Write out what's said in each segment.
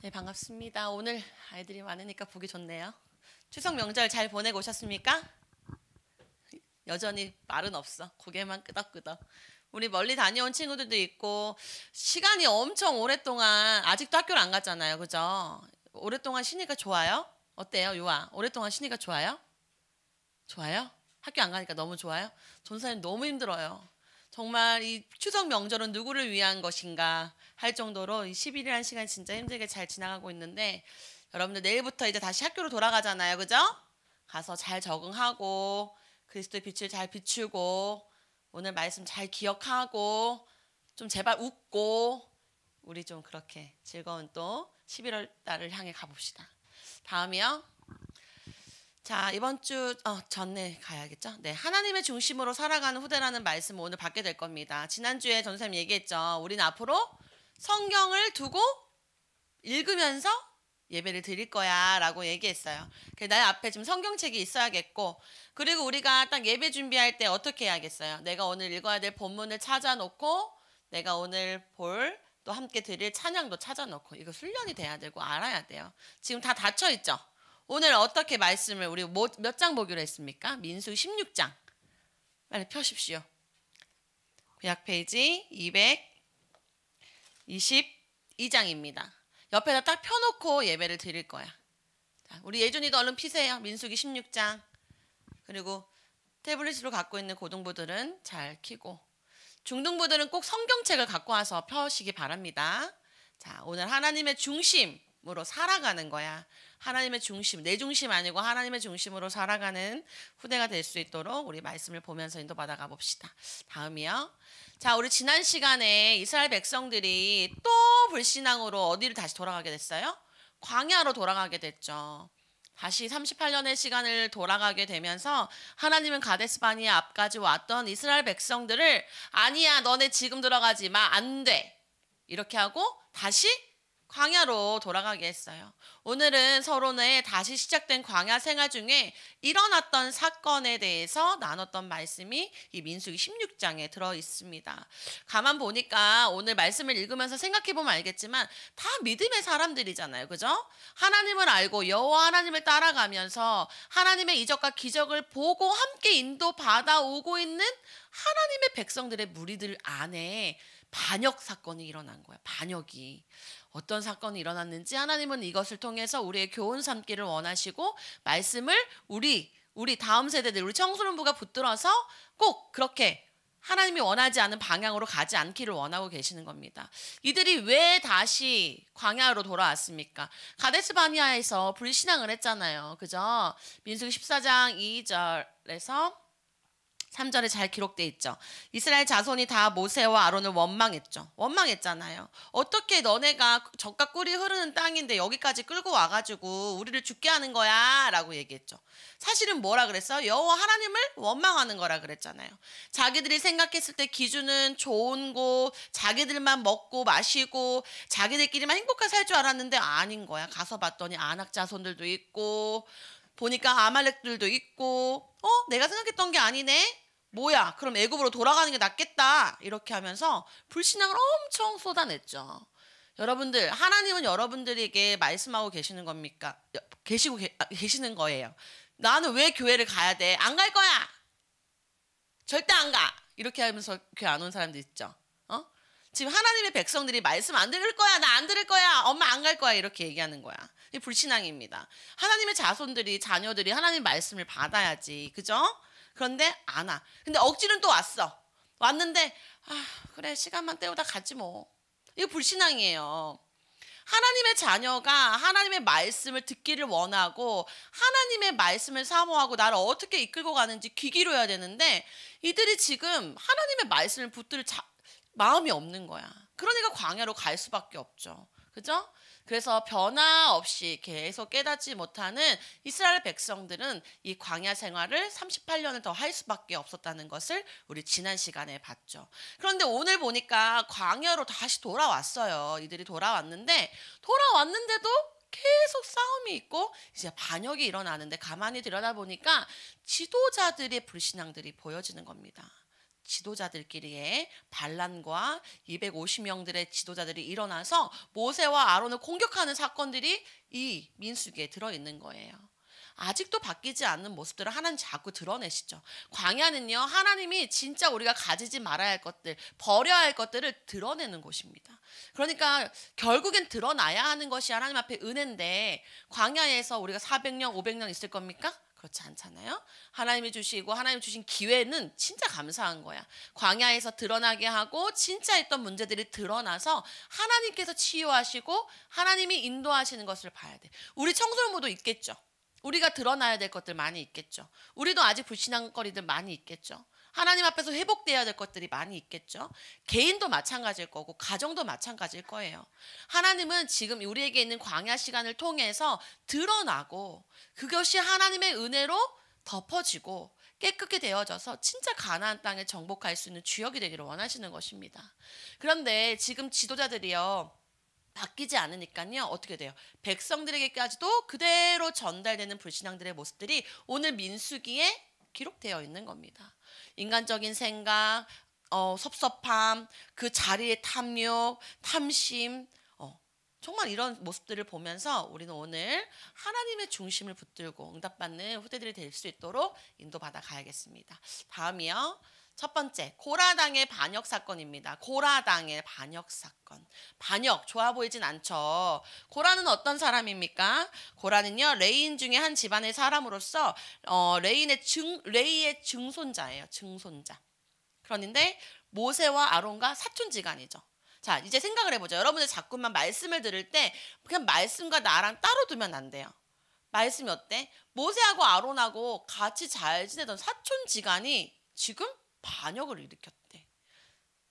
네, 반갑습니다. 오늘 아이들이 많으니까 보기 좋네요. 추석 명절 잘 보내고 오셨습니까? 여전히 말은 없어. 고개만 끄덕끄덕. 우리 멀리 다녀온 친구들도 있고 시간이 엄청 오랫동안 아직도 학교를 안 갔잖아요. 그죠? 오랫동안 쉬니까 좋아요? 어때요, 유아? 오랫동안 쉬니까 좋아요? 좋아요? 학교 안 가니까 너무 좋아요? 전사님 너무 힘들어요. 정말 이 추석 명절은 누구를 위한 것인가 할 정도로 이 10일이라는 시간이 진짜 힘들게 잘 지나가고 있는데 여러분들 내일부터 이제 다시 학교로 돌아가잖아요. 그죠? 가서 잘 적응하고 그리스도의 빛을 잘 비추고 오늘 말씀 잘 기억하고 좀 제발 웃고 우리 좀 그렇게 즐거운 또 11월 달을 향해 가봅시다. 다음이요. 자, 이번 주 전에 가야겠죠? 네, 하나님의 중심으로 살아가는 후대라는 말씀을 오늘 받게 될 겁니다. 지난주에 전선생님 얘기했죠. 우리는 앞으로 성경을 두고 읽으면서 예배를 드릴 거야 라고 얘기했어요. 내 앞에 지금 성경책이 있어야겠고 그리고 우리가 딱 예배 준비할 때 어떻게 해야겠어요? 내가 오늘 읽어야 될 본문을 찾아놓고 내가 오늘 볼 또 함께 드릴 찬양도 찾아놓고 이거 훈련이 돼야 되고 알아야 돼요. 지금 다 닫혀 있죠? 오늘 어떻게 말씀을 우리 몇 장 보기로 했습니까? 민수기 16장. 빨리 펴십시오. 구약 페이지 222장입니다. 옆에다 딱 펴놓고 예배를 드릴 거야. 자, 우리 예준이도 얼른 피세요. 민수기 16장. 그리고 태블릿으로 갖고 있는 고등부들은 잘 켜고 중등부들은 꼭 성경책을 갖고 와서 펴시기 바랍니다. 자, 오늘 하나님의 중심으로 살아가는 거야. 하나님의 중심, 내 중심 아니고 하나님의 중심으로 살아가는 후대가 될 수 있도록 우리 말씀을 보면서 인도받아 가봅시다. 다음이요. 자, 우리 지난 시간에 이스라엘 백성들이 또 불신앙으로 어디를 다시 돌아가게 됐어요? 광야로 돌아가게 됐죠. 다시 38년의 시간을 돌아가게 되면서 하나님은 가데스 바니아 앞까지 왔던 이스라엘 백성들을 아니야, 너네 지금 들어가지 마, 안 돼. 이렇게 하고 다시 광야로 돌아가게 했어요. 오늘은 서론에 다시 시작된 광야 생활 중에 일어났던 사건에 대해서 나눴던 말씀이 이 민수기 16장에 들어 있습니다. 가만 보니까 오늘 말씀을 읽으면서 생각해보면 알겠지만 다 믿음의 사람들이잖아요. 그죠? 하나님을 알고 여호와 하나님을 따라가면서 하나님의 이적과 기적을 보고 함께 인도받아 오고 있는 하나님의 백성들의 무리들 안에 반역 사건이 일어난 거야. 반역이. 어떤 사건이 일어났는지 하나님은 이것을 통해서 우리의 교훈 삼기를 원하시고 말씀을 우리 다음 세대들, 우리 청소년부가 붙들어서 꼭 그렇게 하나님이 원하지 않은 방향으로 가지 않기를 원하고 계시는 겁니다. 이들이 왜 다시 광야로 돌아왔습니까? 가데스 바니아에서 불신앙을 했잖아요. 그죠? 민수기 14장 2절에서 3절에 잘 기록돼 있죠. 이스라엘 자손이 다 모세와 아론을 원망했죠. 원망했잖아요. 어떻게 너네가 젖과 꿀이 흐르는 땅인데 여기까지 끌고 와가지고 우리를 죽게 하는 거야 라고 얘기했죠. 사실은 뭐라 그랬어요? 여호와 하나님을 원망하는 거라 그랬잖아요. 자기들이 생각했을 때 기준은 좋은 곳, 자기들만 먹고 마시고 자기들끼리만 행복하게 살 줄 알았는데 아닌 거야. 가서 봤더니 아낙 자손들도 있고 보니까 아말렉들도 있고 내가 생각했던 게 아니네. 뭐야, 그럼 애굽으로 돌아가는 게 낫겠다. 이렇게 하면서 불신앙을 엄청 쏟아냈죠. 여러분들, 하나님은 여러분들에게 말씀하고 계시는 겁니까? 계시는 거예요. 나는 왜 교회를 가야 돼? 안 갈 거야. 절대 안 가. 이렇게 하면서 교회 안 온 사람들 있죠. 지금 하나님의 백성들이 말씀 안 들을 거야. 나 안 들을 거야. 엄마 안 갈 거야. 이렇게 얘기하는 거야. 이게 불신앙입니다. 하나님의 자손들이, 자녀들이 하나님 말씀을 받아야지. 그죠? 그런데 안 와. 근데 억지는 또 왔어. 왔는데 그래, 시간만 때우다 가지 뭐. 이거 불신앙이에요. 하나님의 자녀가 하나님의 말씀을 듣기를 원하고 하나님의 말씀을 사모하고 나를 어떻게 이끌고 가는지 귀 기울여야 되는데 이들이 지금 하나님의 말씀을 붙들 마음이 없는 거야. 그러니까 광야로 갈 수밖에 없죠. 그죠? 그래서 변화 없이 계속 깨닫지 못하는 이스라엘 백성들은 이 광야 생활을 38년을 더 할 수밖에 없었다는 것을 우리 지난 시간에 봤죠. 그런데 오늘 보니까 광야로 다시 돌아왔어요. 이들이 돌아왔는데도 계속 싸움이 있고 이제 반역이 일어나는데 가만히 들여다보니까 지도자들의 불신앙들이 보여지는 겁니다. 지도자들끼리의 반란과 250명들의 지도자들이 일어나서 모세와 아론을 공격하는 사건들이 이 민수기에 들어있는 거예요. 아직도 바뀌지 않는 모습들을 하나님 자꾸 드러내시죠. 광야는요, 하나님이 진짜 우리가 가지지 말아야 할 것들, 버려야 할 것들을 드러내는 곳입니다. 그러니까 결국엔 드러나야 하는 것이 하나님 앞에 은혜인데, 광야에서 우리가 400년, 500년 있을 겁니까? 그렇지 않잖아요. 하나님이 주시고 하나님 주신 기회는 진짜 감사한 거야. 광야에서 드러나게 하고 진짜 있던 문제들이 드러나서 하나님께서 치유하시고 하나님이 인도하시는 것을 봐야 돼. 우리 청소년모도 있겠죠. 우리가 드러나야 될 것들 많이 있겠죠. 우리도 아직 불신앙거리들 많이 있겠죠. 하나님 앞에서 회복돼야 될 것들이 많이 있겠죠. 개인도 마찬가지일 거고 가정도 마찬가지일 거예요. 하나님은 지금 우리에게 있는 광야 시간을 통해서 드러나고 그것이 하나님의 은혜로 덮어지고 깨끗게 되어져서 진짜 가나안 땅에 정복할 수 있는 주역이 되기를 원하시는 것입니다. 그런데 지금 지도자들이요, 바뀌지 않으니까요, 어떻게 돼요? 백성들에게까지도 그대로 전달되는 불신앙들의 모습들이 오늘 민수기에 기록되어 있는 겁니다. 인간적인 생각, 섭섭함, 그 자리의 탐욕, 탐심, 정말 이런 모습들을 보면서 우리는 오늘 하나님의 중심을 붙들고 응답받는 후대들이 될 수 있도록 인도받아 가야겠습니다. 다음이요. 첫 번째, 고라당의 반역 사건입니다. 고라당의 반역 사건. 반역, 좋아 보이진 않죠. 고라는 어떤 사람입니까? 고라는요, 레이인 중에 한 집안의 사람으로서 레이의 증손자예요. 증손자. 그런데 모세와 아론과 사촌지간이죠. 자, 이제 생각을 해보죠. 여러분들 자꾸만 말씀을 들을 때 그냥 말씀과 나랑 따로 두면 안 돼요. 말씀이 어때? 모세하고 아론하고 같이 잘 지내던 사촌지간이 지금 반역을 일으켰대.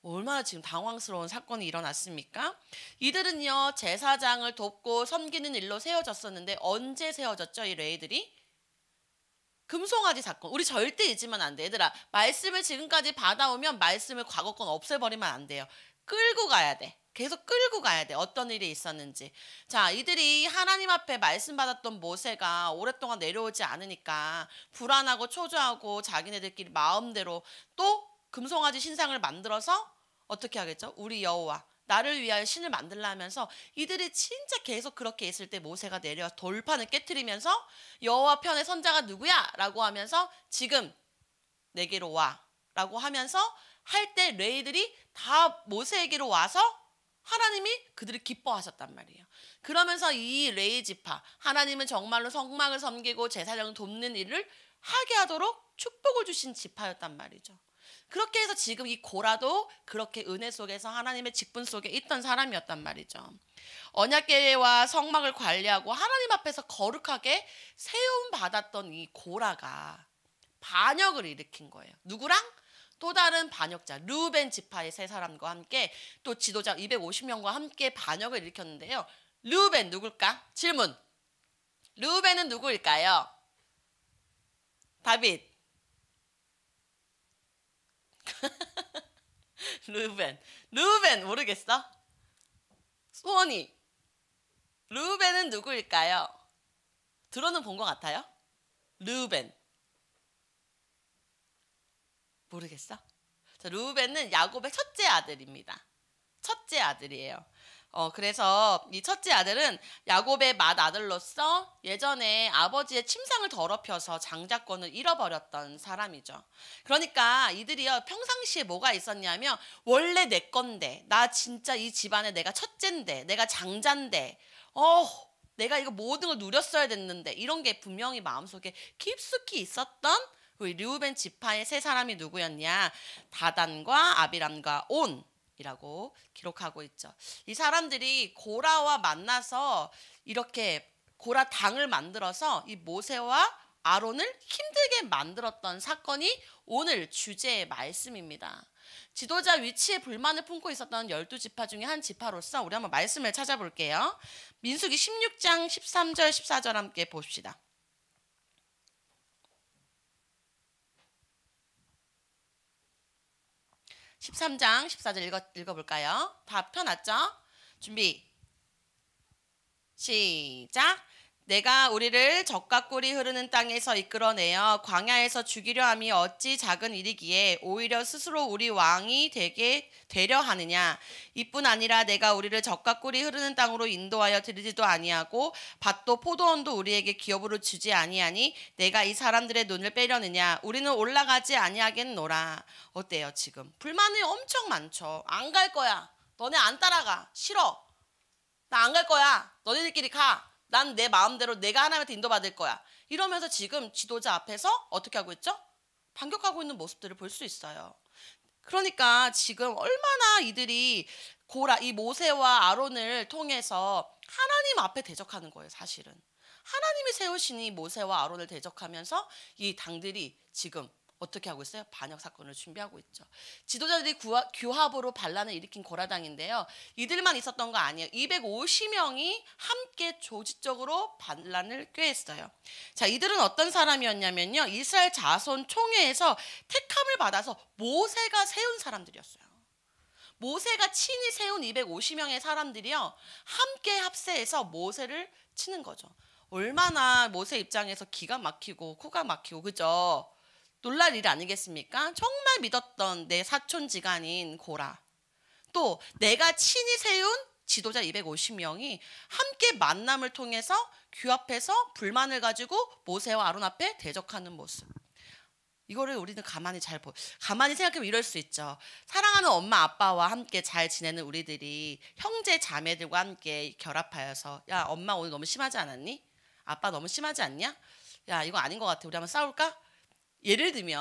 얼마나 지금 당황스러운 사건이 일어났습니까? 이들은요, 제사장을 돕고 섬기는 일로 세워졌었는데 언제 세워졌죠? 이 레이들이? 금송아지 사건. 우리 절대 잊으면 안 돼. 얘들아, 말씀을 지금까지 받아오면 말씀을 과거 건 없애버리면 안 돼요. 끌고 가야 돼. 계속 끌고 가야 돼. 어떤 일이 있었는지. 자, 이들이 하나님 앞에 말씀 받았던 모세가 오랫동안 내려오지 않으니까 불안하고 초조하고 자기네들끼리 마음대로 또 금송아지 신상을 만들어서 어떻게 하겠죠? 우리 여호와 나를 위하여 신을 만들라 하면서 이들이 진짜 계속 그렇게 있을 때 모세가 내려 돌판을 깨트리면서 여호와 편의 선자가 누구야? 라고 하면서 지금 내게로 와 라고 하면서 할 때 레이들이 다 모세에게로 와서 하나님이 그들을 기뻐하셨단 말이에요. 그러면서 이 레이 지파, 하나님은 정말로 성막을 섬기고 제사장을 돕는 일을 하게 하도록 축복을 주신 지파였단 말이죠. 그렇게 해서 지금 이 고라도 그렇게 은혜 속에서 하나님의 직분 속에 있던 사람이었단 말이죠. 언약궤와 성막을 관리하고 하나님 앞에서 거룩하게 세움 받았던 이 고라가 반역을 일으킨 거예요. 누구랑? 또 다른 반역자 르우벤 지파의 세 사람과 함께 또 지도자 250명과 함께 반역을 일으켰는데요. 르우벤 누굴까? 질문. 르우벤은 누구일까요? 다빗. 르우벤 모르겠어? 수원이. 르우벤은 누구일까요? 들어는 본 것 같아요. 르우벤. 모르겠어? 자, 르우벤은 야곱의 첫째 아들입니다. 첫째 아들이에요. 그래서 이 첫째 아들은 야곱의 맏아들로서 예전에 아버지의 침상을 더럽혀서 장자권을 잃어버렸던 사람이죠. 그러니까 이들이요, 평상시에 뭐가 있었냐면 원래 내 건데, 나 진짜 이 집안에 내가 첫째인데, 내가 장자인데, 내가 이거 모든 걸 누렸어야 됐는데, 이런 게 분명히 마음속에 깊숙이 있었던 우리 르우벤 지파의 세 사람이 누구였냐? 다단과 아비람과 온이라고 기록하고 있죠. 이 사람들이 고라와 만나서 이렇게 고라 당을 만들어서 이 모세와 아론을 힘들게 만들었던 사건이 오늘 주제의 말씀입니다. 지도자 위치에 불만을 품고 있었던 12지파 중에 한 지파로서 우리 한번 말씀을 찾아볼게요. 민수기 16장 13절 14절 함께 봅시다. 13장 14절 읽어볼까요? 다 펴놨죠? 준비 시작. 내가 우리를 적과 꿀이 흐르는 땅에서 이끌어내어 광야에서 죽이려 함이 어찌 작은 일이기에 오히려 스스로 우리 왕이 되려 하느냐. 이뿐 아니라 내가 우리를 적과 꿀이 흐르는 땅으로 인도하여 들이지도 아니하고 밭도 포도원도 우리에게 기업으로 주지 아니하니 내가 이 사람들의 눈을 빼려느냐. 우리는 올라가지 아니하겠노라. 어때요 지금? 불만이 엄청 많죠. 안 갈 거야. 너네 안 따라가. 싫어. 나 안 갈 거야. 너네들끼리 가. 난 내 마음대로 내가 하나님한테 인도받을 거야. 이러면서 지금 지도자 앞에서 어떻게 하고 있죠? 반격하고 있는 모습들을 볼 수 있어요. 그러니까 지금 얼마나 이들이 이 모세와 아론을 통해서 하나님 앞에 대적하는 거예요. 사실은 하나님이 세우신 이 모세와 아론을 대적하면서 이 당들이 지금 어떻게 하고 있어요? 반역 사건을 준비하고 있죠. 지도자들이 규합으로 반란을 일으킨 고라당인데요. 이들만 있었던 거 아니에요. 250명이 함께 조직적으로 반란을 꾀했어요. 자, 이들은 어떤 사람이었냐면요. 이스라엘 자손 총회에서 택함을 받아서 모세가 세운 사람들이었어요. 모세가 친히 세운 250명의 사람들이요. 함께 합세해서 모세를 치는 거죠. 얼마나 모세 입장에서 기가 막히고 코가 막히고 그죠? 놀랄 일 아니겠습니까? 정말 믿었던 내 사촌지간인 고라. 또 내가 친히 세운 지도자 250명이 함께 만남을 통해서 규합해서 불만을 가지고 모세와 아론 앞에 대적하는 모습. 이거를 우리는 가만히 생각해보면 이럴 수 있죠. 사랑하는 엄마 아빠와 함께 잘 지내는 우리들이 형제 자매들과 함께 결합하여서 야 엄마 오늘 너무 심하지 않았니? 아빠 너무 심하지 않냐? 야 이거 아닌 것 같아. 우리 한번 싸울까? 예를 들면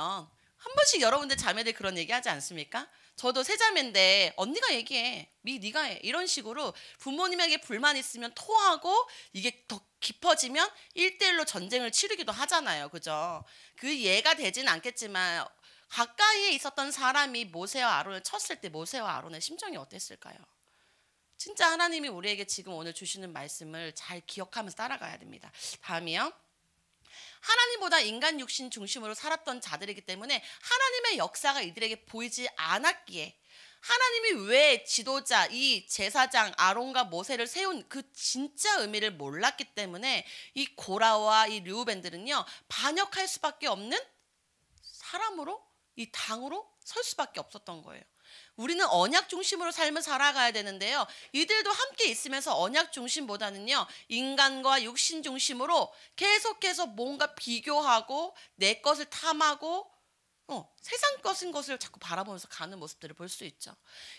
한 번씩 여러분들 자매들 그런 얘기 하지 않습니까? 저도 세 자매인데 언니가 얘기해. 네가 해. 이런 식으로 부모님에게 불만 있으면 토하고 이게 더 깊어지면 1대1로 전쟁을 치르기도 하잖아요. 그죠? 그 예가 되진 않겠지만 가까이에 있었던 사람이 모세와 아론을 쳤을 때 모세와 아론의 심정이 어땠을까요? 진짜 하나님이 우리에게 지금 오늘 주시는 말씀을 잘 기억하면서 따라가야 됩니다. 다음이요. 하나님보다 인간 육신 중심으로 살았던 자들이기 때문에 하나님의 역사가 이들에게 보이지 않았기에 하나님이 왜 지도자 이 제사장 아론과 모세를 세운 그 진짜 의미를 몰랐기 때문에 이 고라와 이 르우벤들은요 반역할 수밖에 없는 사람으로 이 당으로 설 수밖에 없었던 거예요. 우리는 언약 중심으로 삶을 살아가야 되는데요. 이들도 함께 있으면서 언약 중심보다는요. 인간과 육신 중심으로 계속해서 뭔가 비교하고 내 것을 탐하고 세상 것을 자꾸 바라보면서 가는 모습들을 볼 수 있죠.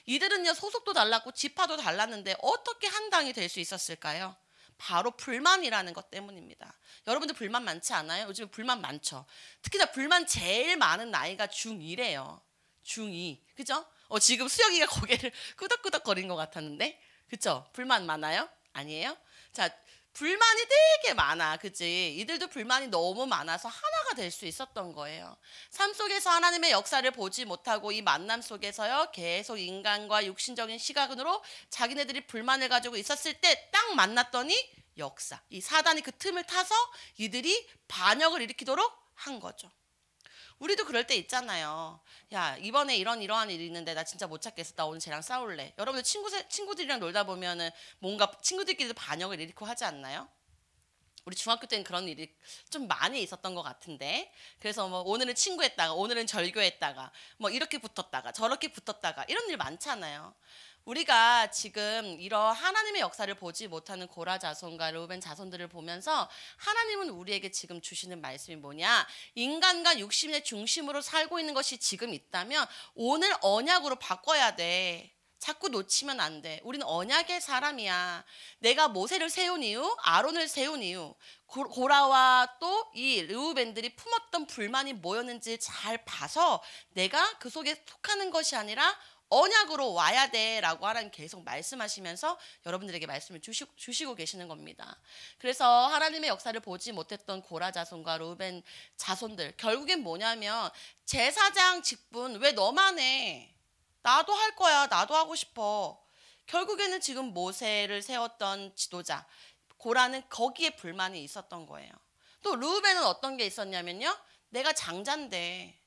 이들은요. 소속도 달랐고 지파도 달랐는데 어떻게 한 당이 될 수 있었을까요? 바로 불만이라는 것 때문입니다. 여러분들 불만 많지 않아요? 요즘 불만 많죠. 특히나 불만 제일 많은 나이가 중2래요. 중2. 그죠? 지금 수혁이가 고개를 끄덕끄덕거린 것 같았는데 그쵸? 불만 많아요? 아니에요? 자, 불만이 되게 많아. 그치? 이들도 불만이 너무 많아서 하나가 될 수 있었던 거예요. 삶 속에서 하나님의 역사를 보지 못하고 이 만남 속에서요. 계속 인간과 육신적인 시각으로 자기네들이 불만을 가지고 있었을 때 딱 만났더니 역사. 이 사단이 그 틈을 타서 이들이 반역을 일으키도록 한 거죠. 우리도 그럴 때 있잖아요. 야 이번에 이러한 일이 있는데 나 진짜 못 찾겠어. 나 오늘 쟤랑 싸울래. 여러분들 친구들이랑 놀다 보면은 뭔가 친구들끼리도 반역을 일으키고 하지 않나요? 우리 중학교 때는 그런 일이 좀 많이 있었던 것 같은데 그래서 뭐 오늘은 친구했다가 오늘은 절교했다가 뭐 이렇게 붙었다가 저렇게 붙었다가 이런 일 많잖아요. 우리가 지금 이런 하나님의 역사를 보지 못하는 고라 자손과 르우벤 자손들을 보면서 하나님은 우리에게 지금 주시는 말씀이 뭐냐? 인간과 육신의 중심으로 살고 있는 것이 지금 있다면 오늘 언약으로 바꿔야 돼. 자꾸 놓치면 안 돼. 우리는 언약의 사람이야. 내가 모세를 세운 이유, 아론을 세운 이유, 고라와 또 이 르우벤들이 품었던 불만이 뭐였는지 잘 봐서 내가 그 속에 속하는 것이 아니라 언약으로 와야 돼 라고 하나님 계속 말씀하시면서 여러분들에게 말씀을 주시고 계시는 겁니다. 그래서 하나님의 역사를 보지 못했던 고라 자손과 르우벤 자손들 결국엔 뭐냐면 제사장 직분 왜 너만 해? 나도 할 거야. 나도 하고 싶어. 결국에는 지금 모세를 세웠던 지도자 고라는 거기에 불만이 있었던 거예요. 또 르우벤은 어떤 게 있었냐면요. 내가 장자인데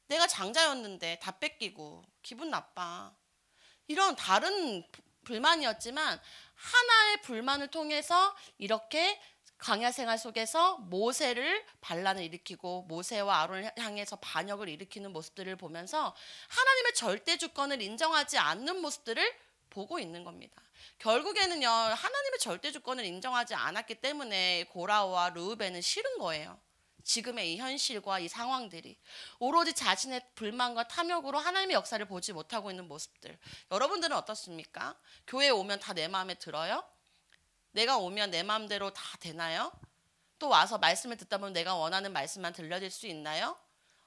내가 장자였는데 다 뺏기고 기분 나빠. 이런 다른 불만이었지만 하나의 불만을 통해서 이렇게 광야 생활 속에서 모세를 반란을 일으키고 모세와 아론을 향해서 반역을 일으키는 모습들을 보면서 하나님의 절대 주권을 인정하지 않는 모습들을 보고 있는 겁니다. 결국에는요, 하나님의 절대 주권을 인정하지 않았기 때문에 고라와 르우벤은 싫은 거예요. 지금의 이 현실과 이 상황들이 오로지 자신의 불만과 탐욕으로 하나님의 역사를 보지 못하고 있는 모습들. 여러분들은 어떻습니까? 교회에 오면 다 내 마음에 들어요? 내가 오면 내 마음대로 다 되나요? 또 와서 말씀을 듣다 보면 내가 원하는 말씀만 들려질 수 있나요?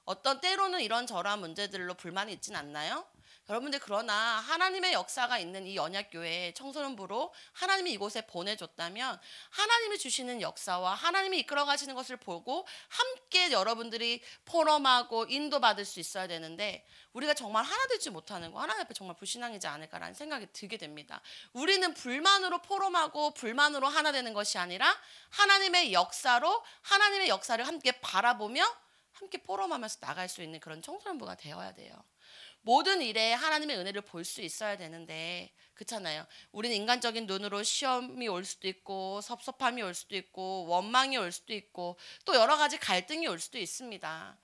어떤 때로는 이런저런 문제들로 불만이 있진 않나요? 여러분들, 그러나 하나님의 역사가 있는 이 언약교회 청소년부로 하나님이 이곳에 보내줬다면 하나님이 주시는 역사와 하나님이 이끌어 가시는 것을 보고 함께 여러분들이 포럼하고 인도받을 수 있어야 되는데, 우리가 정말 하나 되지 못하는 거, 하나님 앞에 정말 불신앙이지 않을까라는 생각이 들게 됩니다. 우리는 불만으로 포럼하고 불만으로 하나 되는 것이 아니라 하나님의 역사로 하나님의 역사를 함께 바라보며 함께 포럼하면서 나갈 수 있는 그런 청소년부가 되어야 돼요. 모든 일에 하나님의 은혜를 볼 수 있어야 되는데, 그렇잖아요. 우리는 인간적인 눈으로 시험이 올 수도 있고 섭섭함이 올 수도 있고 원망이 올 수도 있고 또 여러 가지 갈등이 올 수도 있습니다.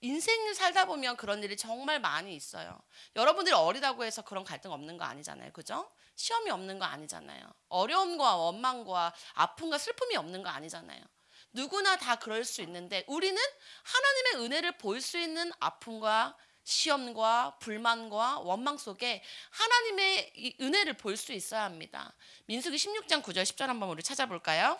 인생을 살다 보면 그런 일이 정말 많이 있어요. 여러분들이 어리다고 해서 그런 갈등 없는 거 아니잖아요. 그죠? 시험이 없는 거 아니잖아요. 어려움과 원망과 아픔과 슬픔이 없는 거 아니잖아요. 누구나 다 그럴 수 있는데, 우리는 하나님의 은혜를 볼 수 있는 아픔과 시험과 불만과 원망 속에 하나님의 이 은혜를 볼 수 있어야 합니다. 민수기 16장 9절 10절 한번 우리 찾아볼까요?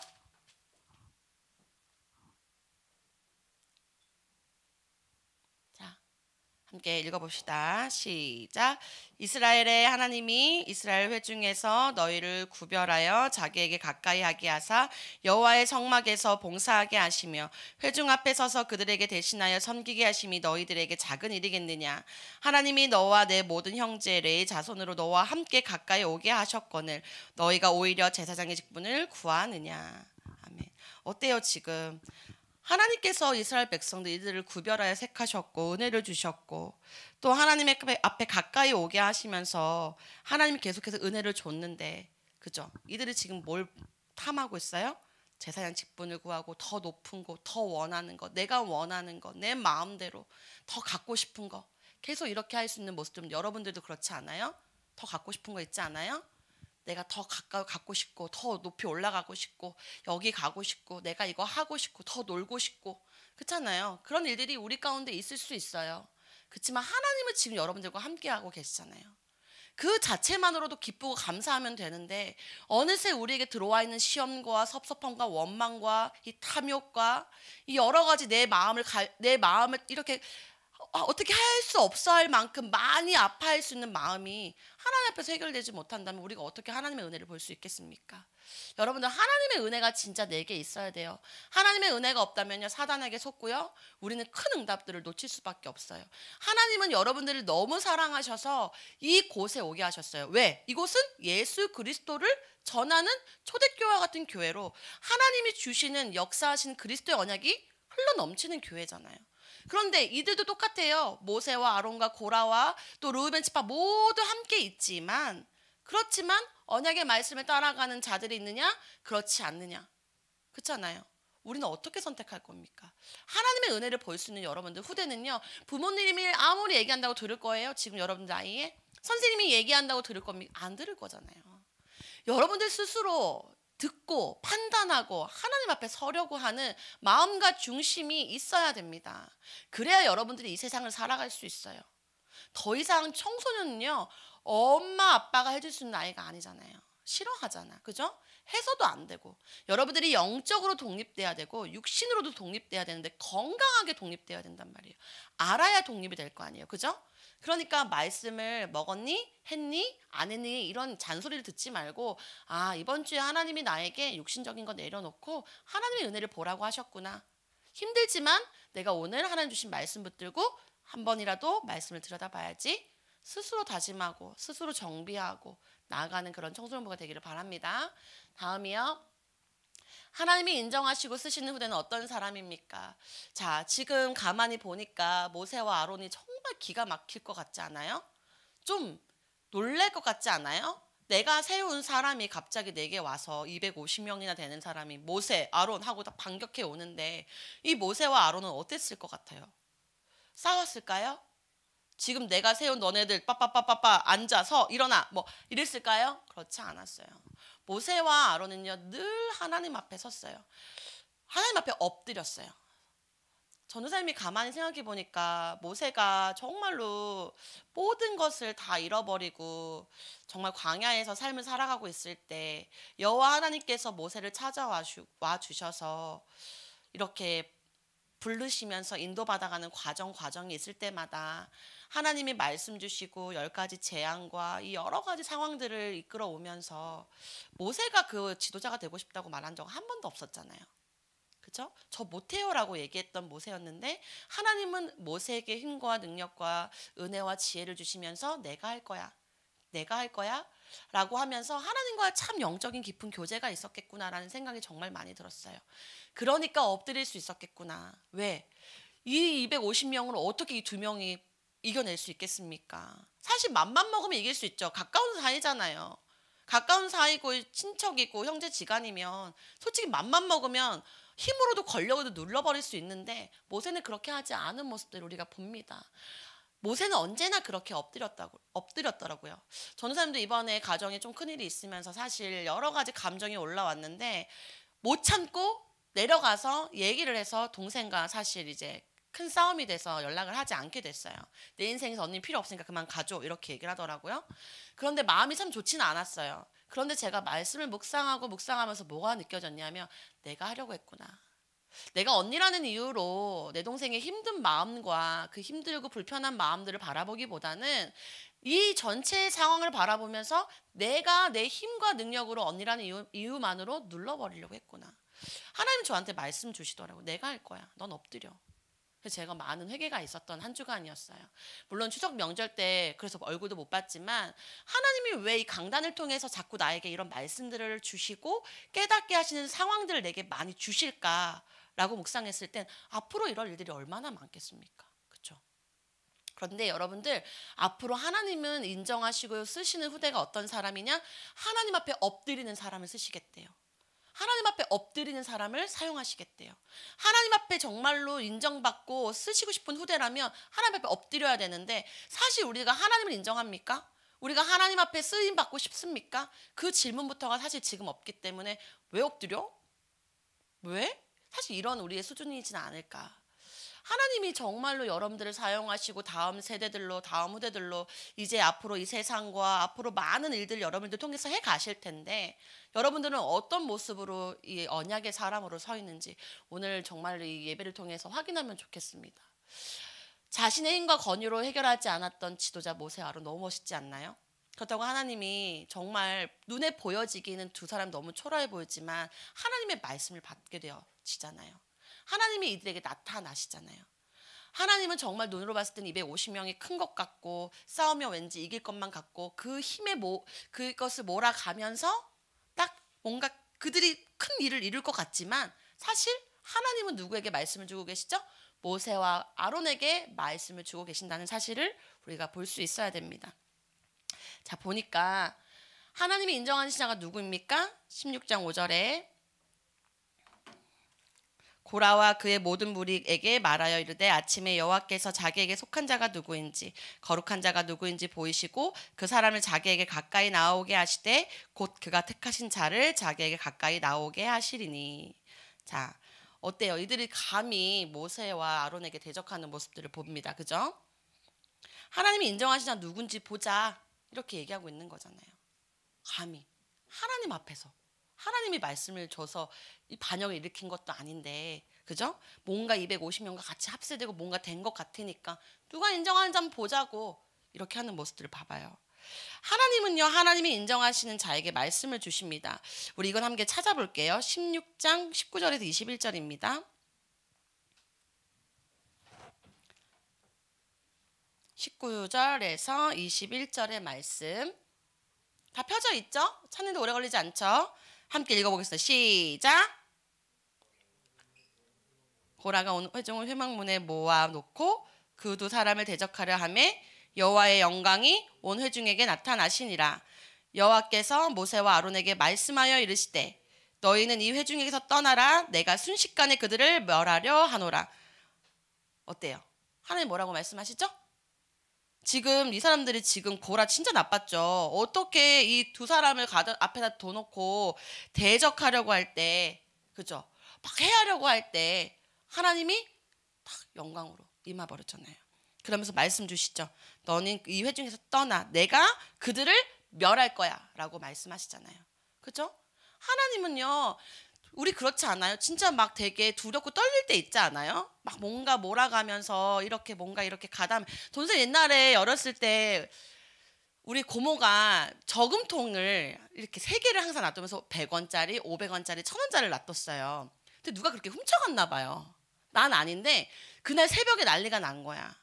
함께 읽어봅시다. 시작. 이스라엘의 하나님이 이스라엘 회중에서 너희를 구별하여 자기에게 가까이 하게 하사 여호와의 성막에서 봉사하게 하시며 회중 앞에 서서 그들에게 대신하여 섬기게 하심이 너희들에게 작은 일이겠느냐. 하나님이 너와 내 모든 형제 레의 자손으로 너와 함께 가까이 오게 하셨거늘 너희가 오히려 제사장의 직분을 구하느냐. 아멘. 어때요 지금? 하나님께서 이스라엘 백성들 이들을 구별하여 택하셨고 은혜를 주셨고 또 하나님의 앞에 가까이 오게 하시면서 하나님이 계속해서 은혜를 줬는데, 그죠? 이들이 지금 뭘 탐하고 있어요? 제사장 직분을 구하고 더 높은 거, 더 원하는 거, 내가 원하는 거, 내 마음대로 더 갖고 싶은 거, 계속 이렇게 할 수 있는 모습들은 여러분들도 그렇지 않아요? 더 갖고 싶은 거 있지 않아요? 내가 더 가까이 갖고 싶고 더 높이 올라가고 싶고 여기 가고 싶고 내가 이거 하고 싶고 더 놀고 싶고, 그렇잖아요. 그런 일들이 우리 가운데 있을 수 있어요. 그렇지만 하나님은 지금 여러분들과 함께하고 계시잖아요. 그 자체만으로도 기쁘고 감사하면 되는데, 어느새 우리에게 들어와 있는 시험과 섭섭함과 원망과 이 탐욕과 이 여러 가지 내 마음을 이렇게 어떻게 할 수 없어 할 만큼 많이 아파할 수 있는 마음이 하나님 앞에서 해결되지 못한다면 우리가 어떻게 하나님의 은혜를 볼 수 있겠습니까? 여러분들, 하나님의 은혜가 진짜 내게 있어야 돼요. 하나님의 은혜가 없다면요, 사단에게 속고요, 우리는 큰 응답들을 놓칠 수밖에 없어요. 하나님은 여러분들을 너무 사랑하셔서 이곳에 오게 하셨어요. 왜? 이곳은 예수 그리스도를 전하는 초대교회와 같은 교회로 하나님이 주시는 역사하신 그리스도의 언약이 흘러 넘치는 교회잖아요. 그런데 이들도 똑같아요. 모세와 아론과 고라와 또 르우벤 지파 모두 함께 있지만, 그렇지만 언약의 말씀을 따라가는 자들이 있느냐? 그렇지 않느냐? 그렇잖아요. 우리는 어떻게 선택할 겁니까? 하나님의 은혜를 볼 수 있는 여러분들 후대는요, 부모님이 아무리 얘기한다고 들을 거예요? 지금 여러분 나이에 선생님이 얘기한다고 들을 겁니까? 안 들을 거잖아요. 여러분들 스스로 듣고 판단하고 하나님 앞에 서려고 하는 마음과 중심이 있어야 됩니다. 그래야 여러분들이 이 세상을 살아갈 수 있어요. 더 이상 청소년은요, 엄마 아빠가 해줄 수 있는 아이가 아니잖아요. 싫어하잖아. 그죠? 해서도 안 되고, 여러분들이 영적으로 독립돼야 되고 육신으로도 독립돼야 되는데 건강하게 독립돼야 된단 말이에요. 알아야 독립이 될 거 아니에요. 그죠? 그러니까 말씀을 먹었니? 했니? 안 했니? 이런 잔소리를 듣지 말고, 아, 이번 주에 하나님이 나에게 육신적인 거 내려놓고 하나님의 은혜를 보라고 하셨구나. 힘들지만 내가 오늘 하나님 주신 말씀 붙들고 한 번이라도 말씀을 들여다봐야지. 스스로 다짐하고 스스로 정비하고 나아가는 그런 청소년부가 되기를 바랍니다. 다음이요. 하나님이 인정하시고 쓰시는 후대는 어떤 사람입니까? 자, 지금 가만히 보니까 모세와 아론이 정말 기가 막힐 것 같지 않아요? 좀 놀랄 것 같지 않아요? 내가 세운 사람이 갑자기 내게 와서 250명이나 되는 사람이 모세, 아론 하고 다 반격해 오는데 이 모세와 아론은 어땠을 것 같아요? 싸웠을까요? 지금 내가 세운 너네들 빠빠빠빠빠 앉아서 일어나 뭐 이랬을까요? 그렇지 않았어요. 모세와 아론은요 늘 하나님 앞에 섰어요. 하나님 앞에 엎드렸어요. 전도사님이 가만히 생각해 보니까 모세가 정말로 모든 것을 다 잃어버리고 정말 광야에서 삶을 살아가고 있을 때 여호와 하나님께서 모세를 찾아와 주셔서 이렇게 부르시면서 인도받아가는 과정이 있을 때마다 하나님이 말씀 주시고 10가지 재앙과 이 여러 가지 상황들을 이끌어 오면서 모세가 그 지도자가 되고 싶다고 말한 적 한 번도 없었잖아요. 그죠? 저 못해요라고 얘기했던 모세였는데 하나님은 모세에게 힘과 능력과 은혜와 지혜를 주시면서 내가 할 거야. 내가 할 거야. 라고 하면서 하나님과 참 영적인 깊은 교제가 있었겠구나라는 생각이 정말 많이 들었어요. 그러니까 엎드릴 수 있었겠구나. 왜? 이 250명으로 어떻게 이 2명이 이겨낼 수 있겠습니까? 사실 맘만 먹으면 이길 수 있죠. 가까운 사이잖아요. 가까운 사이고 친척이고 형제지간이면 솔직히 맘만 먹으면 힘으로도 권력으로도 눌러버릴 수 있는데 모세는 그렇게 하지 않은 모습들을 우리가 봅니다. 모세는 언제나 그렇게 엎드렸더라고요. 전도사님도 이번에 가정에 좀 큰일이 있으면서 사실 여러 가지 감정이 올라왔는데 못 참고 내려가서 얘기를 해서 동생과 사실 이제 큰 싸움이 돼서 연락을 하지 않게 됐어요. 내 인생에서 언니 필요 없으니까 그만 가줘 이렇게 얘기를 하더라고요. 그런데 마음이 참 좋지는 않았어요. 그런데 제가 말씀을 묵상하면서 뭐가 느껴졌냐면 내가 하려고 했구나. 내가 언니라는 이유로 내 동생의 힘든 마음과 그 힘들고 불편한 마음들을 바라보기보다는 이 전체 상황을 바라보면서 내가 내 힘과 능력으로 언니라는 이유만으로 눌러버리려고 했구나. 하나님 저한테 말씀 주시더라고요. 내가 할 거야. 넌 엎드려. 그래서 제가 많은 회개가 있었던 한 주간이었어요. 물론 추석 명절 때 그래서 얼굴도 못 봤지만 하나님이 왜 이 강단을 통해서 자꾸 나에게 이런 말씀들을 주시고 깨닫게 하시는 상황들을 내게 많이 주실까라고 묵상했을 땐 앞으로 이럴 일들이 얼마나 많겠습니까? 그렇죠? 그런데 여러분들 앞으로 하나님은 인정하시고 쓰시는 후대가 어떤 사람이냐? 하나님 앞에 엎드리는 사람을 쓰시겠대요. 하나님 앞에 엎드리는 사람을 사용하시겠대요. 하나님 앞에 정말로 인정받고 쓰시고 싶은 후대라면 하나님 앞에 엎드려야 되는데 사실 우리가 하나님을 인정합니까? 우리가 하나님 앞에 쓰임받고 싶습니까? 그 질문부터가 사실 지금 없기 때문에 왜 엎드려? 왜? 사실 이런 우리의 수준이지는 않을까. 하나님이 정말로 여러분들을 사용하시고 다음 세대들로 다음 후대들로 이제 앞으로 이 세상과 앞으로 많은 일들 여러분들 통해서 해 가실 텐데 여러분들은 어떤 모습으로 이 언약의 사람으로 서 있는지 오늘 정말 이 예배를 통해서 확인하면 좋겠습니다. 자신의 힘과 권유로 해결하지 않았던 지도자 모세 아론 너무 멋있지 않나요? 그렇다고 하나님이 정말 눈에 보여지기는 두 사람 너무 초라해 보이지만 하나님의 말씀을 받게 되어지잖아요. 하나님이 이들에게 나타나시잖아요. 하나님은 정말 눈으로 봤을 땐 250명이 큰 것 같고 싸우면 왠지 이길 것만 같고 그 힘에 그것을 몰아가면서 딱 뭔가 그들이 큰 일을 이룰 것 같지만 사실 하나님은 누구에게 말씀을 주고 계시죠? 모세와 아론에게 말씀을 주고 계신다는 사실을 우리가 볼 수 있어야 됩니다. 자, 보니까 하나님이 인정하는 자가 누구입니까? 16장 5절에 고라와 그의 모든 무리에게 말하여 이르되 아침에 여호와께서 자기에게 속한 자가 누구인지 거룩한 자가 누구인지 보이시고 그 사람을 자기에게 가까이 나오게 하시되 곧 그가 택하신 자를 자기에게 가까이 나오게 하시리니. 자, 어때요? 이들이 감히 모세와 아론에게 대적하는 모습들을 봅니다. 그죠? 하나님이 인정하신 자 누군지 보자 이렇게 얘기하고 있는 거잖아요. 감히 하나님 앞에서 하나님이 말씀을 줘서 이 반역을 일으킨 것도 아닌데 그죠? 뭔가 250명과 같이 합세되고 뭔가 된 것 같으니까 누가 인정하는지 한번 보자고 이렇게 하는 모습들을 봐봐요. 하나님은요, 하나님이 인정하시는 자에게 말씀을 주십니다. 우리 이건 함께 찾아볼게요. 16장 19절에서 21절입니다. 19절에서 21절의 말씀 다 펴져 있죠? 찾는데 오래 걸리지 않죠? 함께 읽어보겠습니다. 시작. 고라가 온 회중을 회막문에 모아놓고 그 두 사람을 대적하려 하매 여호와의 영광이 온 회중에게 나타나시니라. 여호와께서 모세와 아론에게 말씀하여 이르시되 너희는 이 회중에게서 떠나라. 내가 순식간에 그들을 멸하려 하노라. 어때요? 하나님 뭐라고 말씀하시죠? 지금 이 사람들이 지금 고라 진짜 나빴죠. 어떻게 이 두 사람을 앞에다 둬놓고 대적하려고 할 때, 그죠? 막 해하려고 할 때 하나님이 딱 영광으로 임해버렸잖아요. 그러면서 말씀 주시죠. 너는 이 회중에서 떠나. 내가 그들을 멸할 거야 라고 말씀하시잖아요. 그죠? 하나님은요, 우리 그렇지 않아요? 진짜 막 되게 두렵고 떨릴 때 있지 않아요? 막 뭔가 몰아가면서 이렇게 뭔가 이렇게 가담. 전선 옛날에 어렸을 때 우리 고모가 저금통을 이렇게 3개를 항상 놔두면서 100원짜리, 500원짜리, 1000원짜리를 놔뒀어요. 근데 누가 그렇게 훔쳐갔나 봐요. 난 아닌데 그날 새벽에 난리가 난 거야.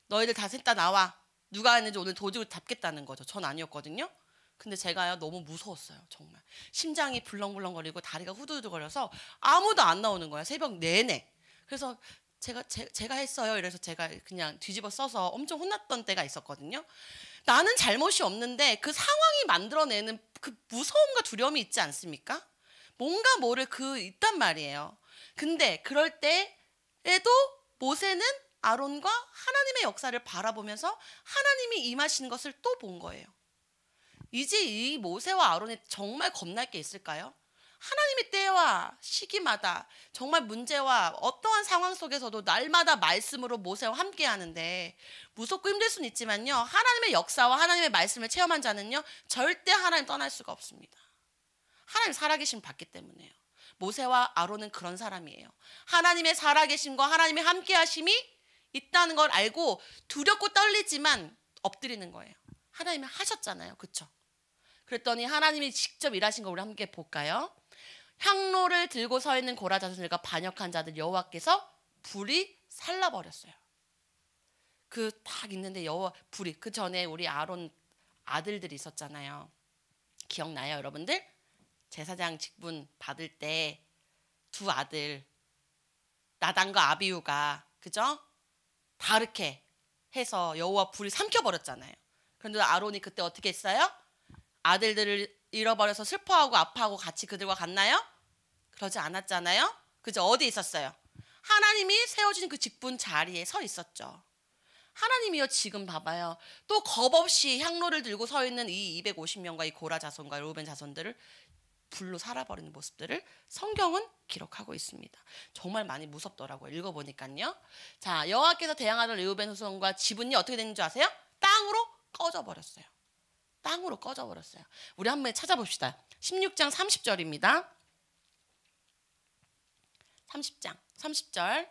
너희들 다 셋 다 나와. 누가 했는지 오늘 도둑을 잡겠다는 거죠. 전 아니었거든요. 근데 제가요 너무 무서웠어요. 정말 심장이 불렁불렁거리고 다리가 후두두거려서 아무도 안 나오는 거야. 새벽 내내. 그래서 제가 했어요. 이래서 제가 그냥 뒤집어 써서 엄청 혼났던 때가 있었거든요. 나는 잘못이 없는데 그 상황이 만들어내는 그 무서움과 두려움이 있지 않습니까? 뭔가 모를 있단 말이에요. 근데 그럴 때에도 모세는 아론과 하나님의 역사를 바라보면서 하나님이 임하시는 것을 또 본 거예요. 이제 이 모세와 아론이 정말 겁날 게 있을까요? 하나님의 때와 시기마다 정말 문제와 어떠한 상황 속에서도 날마다 말씀으로 모세와 함께 하는데 무섭고 힘들 수는 있지만요. 하나님의 역사와 하나님의 말씀을 체험한 자는요. 절대 하나님 떠날 수가 없습니다. 하나님 살아계심 받기 때문에요. 모세와 아론은 그런 사람이에요. 하나님의 살아계심과 하나님의 함께 하심이 있다는 걸 알고 두렵고 떨리지만 엎드리는 거예요. 하나님이 하셨잖아요. 그렇죠? 그랬더니 하나님이 직접 일하신 거 우리 함께 볼까요? 향로를 들고 서 있는 고라 자손들과 반역한 자들 여호와께서 불이 살라버렸어요. 그 딱 있는데 불이 그 전에 우리 아론 아들들이 있었잖아요. 기억나요, 여러분들? 제사장 직분 받을 때 두 아들 나단과 아비후가 그죠? 다르게 해서 여호와 불이 삼켜버렸잖아요. 그런데 아론이 그때 어떻게 했어요? 아들들을 잃어버려서 슬퍼하고 아파하고 같이 그들과 갔나요? 그러지 않았잖아요. 그죠? 어디 있었어요? 하나님이 세워진 그 직분 자리에 서 있었죠. 하나님이요 지금 봐봐요. 또 겁없이 향로를 들고 서 있는 이 250명과 이 고라 자손과 르우벤 자손들을 불로 살아버리는 모습들을 성경은 기록하고 있습니다. 정말 많이 무섭더라고요. 읽어보니까요. 자, 여호와께서 대항하던 르우벤 후손과 지분이 어떻게 됐는지 아세요? 땅으로 꺼져버렸어요. 땅으로 꺼져버렸어요. 우리 한번 찾아봅시다. 16장 30절입니다. 30장 30절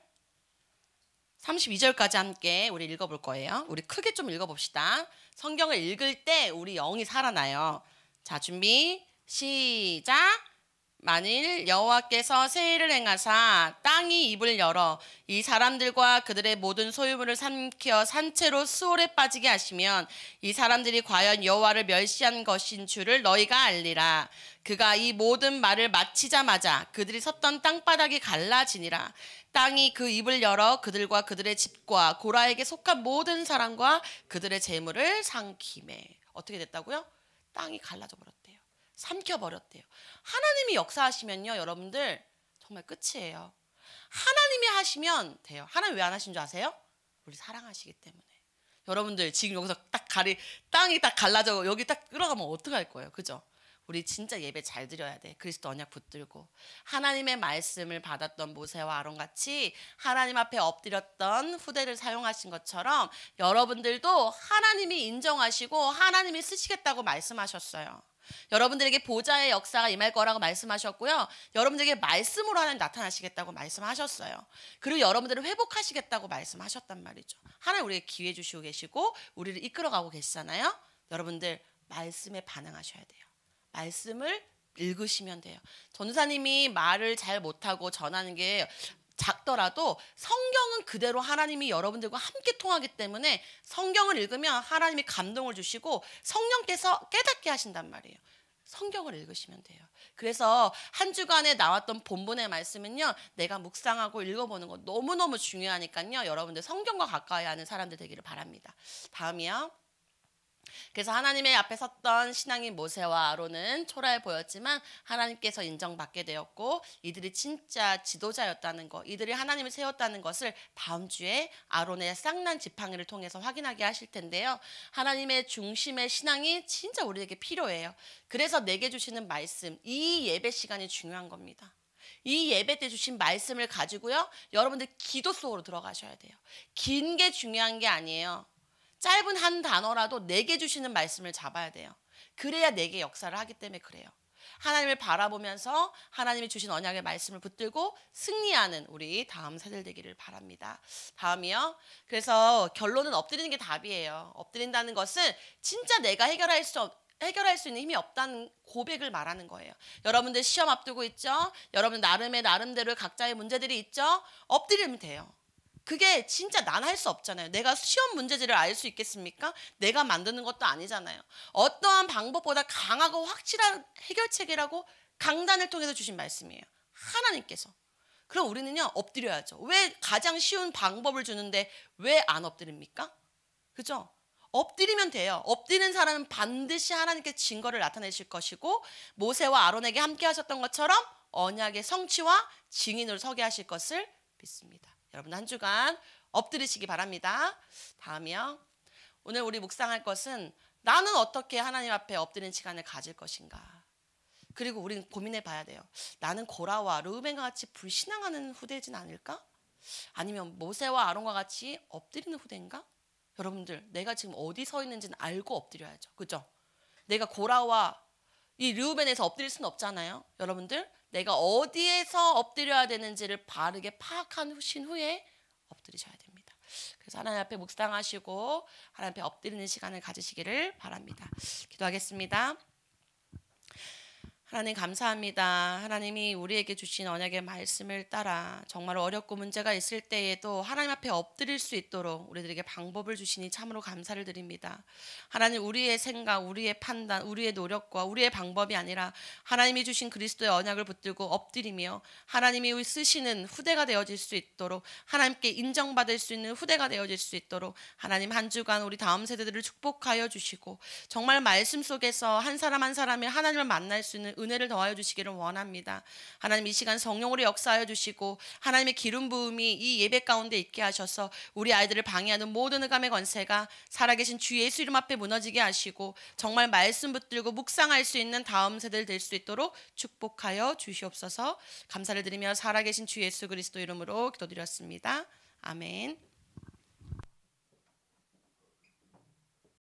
32절까지 함께 우리 읽어볼 거예요. 우리 크게 좀 읽어봅시다. 성경을 읽을 때 우리 영이 살아나요. 자, 준비 시작. 만일 여호와께서 세일을 행하사 땅이 입을 열어 이 사람들과 그들의 모든 소유물을 삼켜 산채로 수월에 빠지게 하시면 이 사람들이 과연 여호와를 멸시한 것인 줄을 너희가 알리라. 그가 이 모든 말을 마치자마자 그들이 섰던 땅바닥이 갈라지니라. 땅이 그 입을 열어 그들과 그들의 집과 고라에게 속한 모든 사람과 그들의 재물을 삼키매. 어떻게 됐다고요? 땅이 갈라져 버렸대요. 삼켜버렸대요. 하나님이 역사하시면요 여러분들 정말 끝이에요. 하나님이 하시면 돼요. 하나님 왜 안 하신 줄 아세요? 우리 사랑하시기 때문에. 여러분들 지금 여기서 땅이 딱 갈라져 여기 딱 끌어가면 어떡할 거예요? 그죠? 우리 진짜 예배 잘 드려야 돼. 그리스도 언약 붙들고 하나님의 말씀을 받았던 모세와 아론같이 하나님 앞에 엎드렸던 후대를 사용하신 것처럼 여러분들도 하나님이 인정하시고 하나님이 쓰시겠다고 말씀하셨어요. 여러분들에게 보좌의 역사가 임할 거라고 말씀하셨고요. 여러분들에게 말씀으로 하나님 나타나시겠다고 말씀하셨어요. 그리고 여러분들을 회복하시겠다고 말씀하셨단 말이죠. 하나님 우리에게 기회 주시고 계시고 우리를 이끌어가고 계시잖아요. 여러분들 말씀에 반응하셔야 돼요. 말씀을 읽으시면 돼요. 전도사님이 말을 잘 못하고 전하는 게 작더라도 성경은 그대로 하나님이 여러분들과 함께 통하기 때문에 성경을 읽으면 하나님이 감동을 주시고 성령께서 깨닫게 하신단 말이에요. 성경을 읽으시면 돼요. 그래서 한 주간에 나왔던 본문의 말씀은요. 내가 묵상하고 읽어보는 거 너무너무 중요하니까요. 여러분들 성경과 가까이 하는 사람들 되기를 바랍니다. 다음이요. 그래서 하나님의 앞에 섰던 신앙인 모세와 아론은 초라해 보였지만 하나님께서 인정받게 되었고 이들이 진짜 지도자였다는 것, 이들이 하나님을 세웠다는 것을 다음 주에 아론의 쌍난 지팡이를 통해서 확인하게 하실 텐데요. 하나님의 중심의 신앙이 진짜 우리에게 필요해요. 그래서 내게 주시는 말씀, 이 예배 시간이 중요한 겁니다. 이 예배 때 주신 말씀을 가지고요, 여러분들 기도 속으로 들어가셔야 돼요. 긴 게 중요한 게 아니에요. 짧은 한 단어라도 내게 주시는 말씀을 잡아야 돼요. 그래야 내게 역사를 하기 때문에 그래요. 하나님을 바라보면서 하나님이 주신 언약의 말씀을 붙들고 승리하는 우리 다음 세대 되기를 바랍니다. 다음이요. 그래서 결론은 엎드리는 게 답이에요. 엎드린다는 것은 진짜 내가 해결할 수 있는 힘이 없다는 고백을 말하는 거예요. 여러분들 시험 앞두고 있죠? 여러분 나름대로 각자의 문제들이 있죠? 엎드리면 돼요. 그게 진짜 난 할 수 없잖아요. 내가 시험 문제지를 알 수 있겠습니까? 내가 만드는 것도 아니잖아요. 어떠한 방법보다 강하고 확실한 해결책이라고 강단을 통해서 주신 말씀이에요. 하나님께서. 그럼 우리는요, 엎드려야죠. 왜 가장 쉬운 방법을 주는데 왜 안 엎드립니까? 그죠? 엎드리면 돼요. 엎드리는 사람은 반드시 하나님께 증거를 나타내실 것이고 모세와 아론에게 함께 하셨던 것처럼 언약의 성취와 증인으로 서게 하실 것을 믿습니다. 여러분 한 주간 엎드리시기 바랍니다. 다음이요. 오늘 우리 묵상할 것은 나는 어떻게 하나님 앞에 엎드리는 시간을 가질 것인가. 그리고 우리는 고민해 봐야 돼요. 나는 고라와 르우벤과 같이 불신앙하는 후대진 않을까? 아니면 모세와 아론과 같이 엎드리는 후대인가? 여러분들 내가 지금 어디 서 있는지는 알고 엎드려야죠. 그죠? 내가 고라와 이 르우벤에서 엎드릴 수는 없잖아요. 여러분들 내가 어디에서 엎드려야 되는지를 바르게 파악하신 후에 엎드리셔야 됩니다. 그래서 하나님 앞에 묵상하시고 하나님 앞에 엎드리는 시간을 가지시기를 바랍니다. 기도하겠습니다. 하나님 감사합니다. 하나님이 우리에게 주신 언약의 말씀을 따라 정말 어렵고 문제가 있을 때에도 하나님 앞에 엎드릴 수 있도록 우리들에게 방법을 주시니 참으로 감사를 드립니다. 하나님 우리의 생각, 우리의 판단, 우리의 노력과 우리의 방법이 아니라 하나님이 주신 그리스도의 언약을 붙들고 엎드리며 하나님이 쓰시는 후대가 되어질 수 있도록 하나님께 인정받을 수 있는 후대가 되어질 수 있도록 하나님 한 주간 우리 다음 세대들을 축복하여 주시고 정말 말씀 속에서 한 사람 한 사람이 하나님을 만날 수 있는 은혜를 더하여 주시기를 원합니다. 하나님 이 시간 성령으로 역사하여 주시고 하나님의 기름 부음이 이 예배 가운데 있게 하셔서 우리 아이들을 방해하는 모든 흑암의 권세가 살아계신 주 예수 이름 앞에 무너지게 하시고 정말 말씀 붙들고 묵상할 수 있는 다음 세대를 될 수 있도록 축복하여 주시옵소서. 감사를 드리며 살아계신 주 예수 그리스도 이름으로 기도드렸습니다. 아멘.